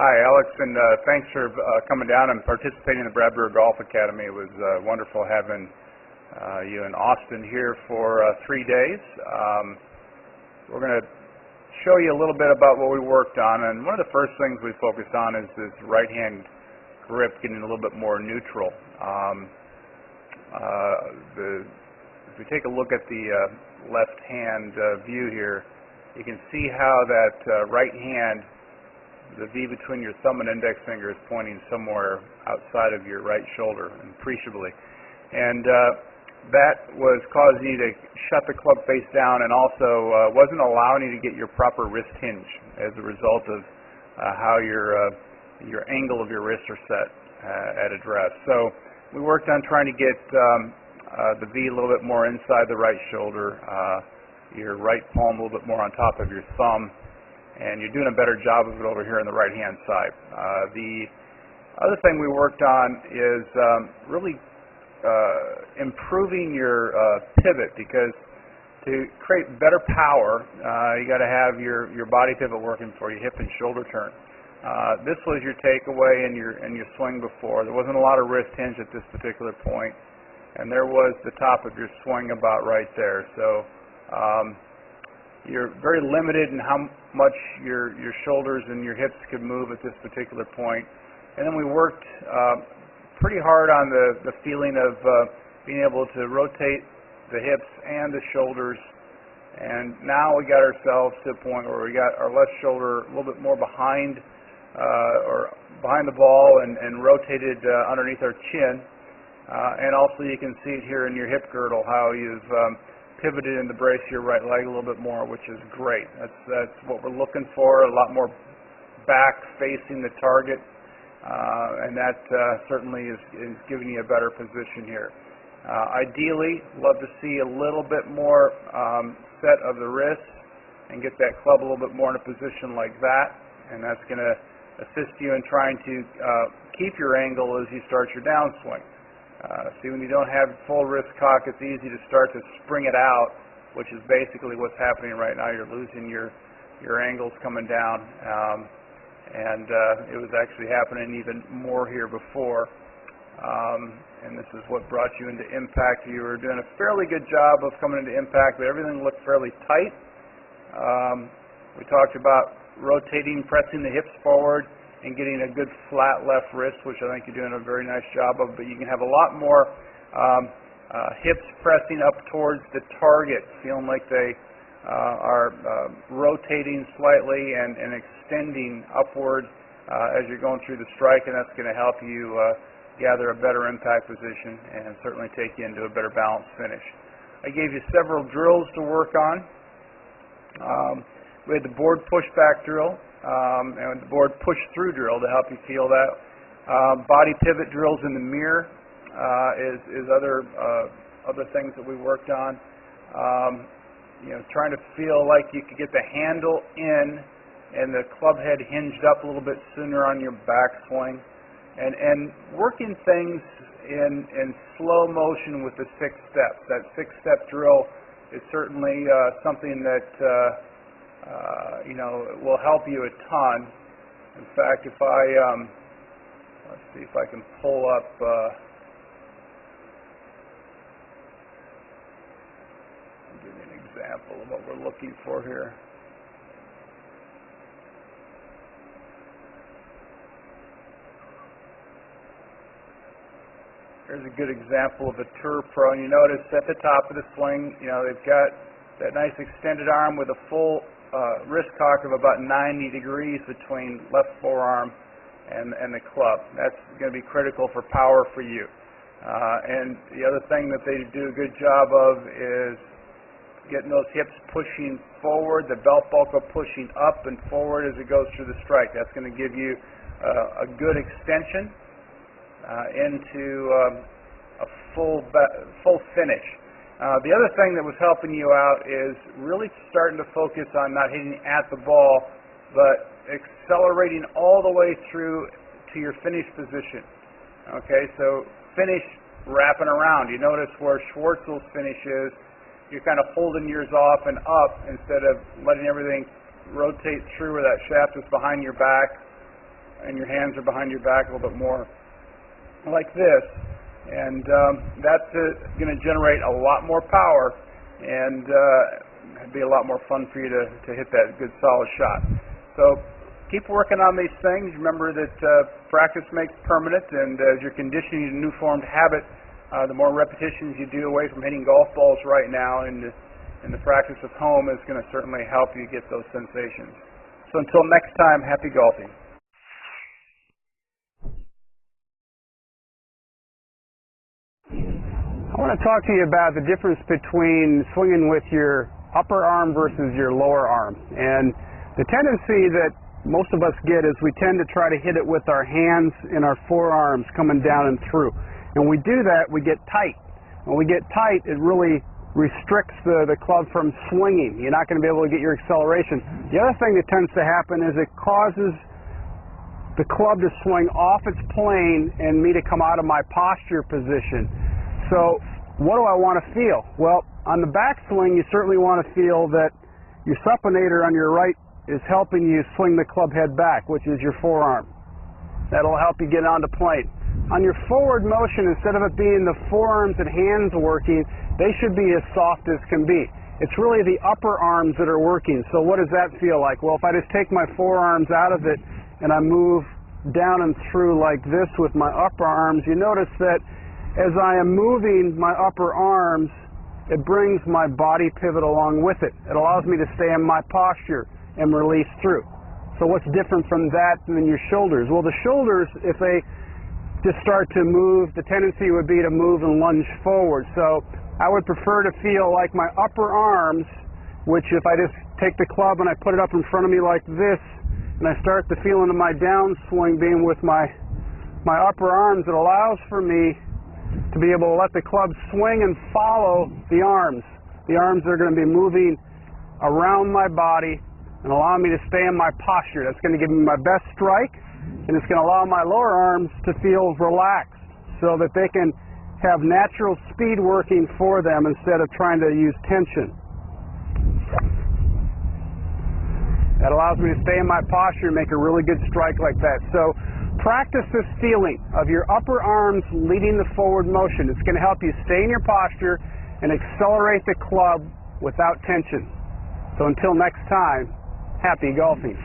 Hi, Alex, and thanks for coming down and participating in the Brewer Golf Academy. It was wonderful having you in Austin here for 3 days. We're going to show you a little bit about what we worked on, and one of the first things we focused on is this right-hand grip getting a little bit more neutral. If we take a look at the left-hand view here, you can see how that right hand, the V between your thumb and index finger, is pointing somewhere outside of your right shoulder appreciably. And that was causing you to shut the club face down, and also wasn't allowing you to get your proper wrist hinge as a result of how your angle of your wrists are set at address. So we worked on trying to get the V a little bit more inside the right shoulder, your right palm a little bit more on top of your thumb, and you're doing a better job of it over here on the right-hand side. The other thing we worked on is really improving your pivot, because to create better power, you got to have your body pivot working for you, hip and shoulder turn. This was your takeaway in your swing before. There wasn't a lot of wrist hinge at this particular point, and there was the top of your swing about right there. So you're very limited in how much your shoulders and your hips could move at this particular point. And then we worked pretty hard on the feeling of being able to rotate the hips and the shoulders. And now we got ourselves to a point where we got our left shoulder a little bit more behind the ball and rotated underneath our chin. And also you can see it here in your hip girdle how you've pivoted in the brace of your right leg a little bit more, which is great. That's what we're looking for, a lot more back facing the target, and that certainly is giving you a better position here. Ideally, love to see a little bit more set of the wrist and get that club a little bit more in a position like that, and that's going to assist you in trying to keep your angle as you start your downswing. See, when you don't have full wrist cock, it's easy to start to spring it out, which is basically what's happening right now. You're losing your angles coming down, and it was actually happening even more here before. And this is what brought you into impact. You were doing a fairly good job of coming into impact, but everything looked fairly tight. We talked about rotating, pressing the hips forward, and getting a good flat left wrist, which I think you're doing a very nice job of, but you can have a lot more hips pressing up towards the target, feeling like they are rotating slightly and extending upward as you're going through the strike, and that's going to help you gather a better impact position and certainly take you into a better balanced finish. I gave you several drills to work on. We had the board pushback drill, and the board push-through drill to help you feel that. Body pivot drills in the mirror is other things that we worked on. Trying to feel like you could get the handle in and the club head hinged up a little bit sooner on your backswing, and working things in slow motion with the 6 steps. That 6-step drill is certainly something that will help you a ton. In fact, if I let's see if I can pull up I'll give you an example of what we're looking for here. Here's a good example of a tour pro, and you notice at the top of the swing, they've got that nice extended arm with a full wrist cock of about 90 degrees between left forearm and the club. That's going to be critical for power for you. And the other thing that they do a good job of is getting those hips pushing forward, the belt buckle pushing up and forward as it goes through the strike. That's going to give you a good extension into a full finish. The other thing that was helping you out is really starting to focus on not hitting at the ball, but accelerating all the way through to your finish position. Okay, so finish wrapping around. You notice where Schwartzel's finish is, you're kind of holding yours off and up instead of letting everything rotate through where that shaft is behind your back and your hands are behind your back a little bit more, like this. And that's going to generate a lot more power, and it'd be a lot more fun for you to hit that good solid shot. So keep working on these things. Remember that practice makes permanent, and as you're conditioning a new formed habit, the more repetitions you do away from hitting golf balls right now in the practice of home is going to certainly help you get those sensations. So until next time, happy golfing. I want to talk to you about the difference between swinging with your upper arm versus your lower arm. And the tendency that most of us get is we tend to try to hit it with our hands and our forearms coming down and through. And when we do that, we get tight. When we get tight, it really restricts the club from swinging. You're not going to be able to get your acceleration. The other thing that tends to happen is it causes the club to swing off its plane and me to come out of my posture position. So what do I want to feel? Well, on the backswing, you certainly want to feel that your supinator on your right is helping you swing the club head back, which is your forearm. That'll help you get onto plane. On your forward motion, instead of it being the forearms and hands working, they should be as soft as can be. It's really the upper arms that are working. So what does that feel like? Well, if I just take my forearms out of it and I move down and through like this with my upper arms, you notice that as I am moving my upper arms, it brings my body pivot along with it. It allows me to stay in my posture and release through. So what's different from that than your shoulders? Well, the shoulders, if they just start to move, the tendency would be to move and lunge forward. So I would prefer to feel like my upper arms, which if I just take the club and I put it up in front of me like this, and I start to feel into my downswing being with my upper arms, it allows for me to be able to let the club swing and follow the arms. The arms are going to be moving around my body and allow me to stay in my posture. That's going to give me my best strike, and it's going to allow my lower arms to feel relaxed so that they can have natural speed working for them instead of trying to use tension. That allows me to stay in my posture and make a really good strike like that. So practice this feeling of your upper arms leading the forward motion. It's going to help you stay in your posture and accelerate the club without tension. So until next time, happy golfing.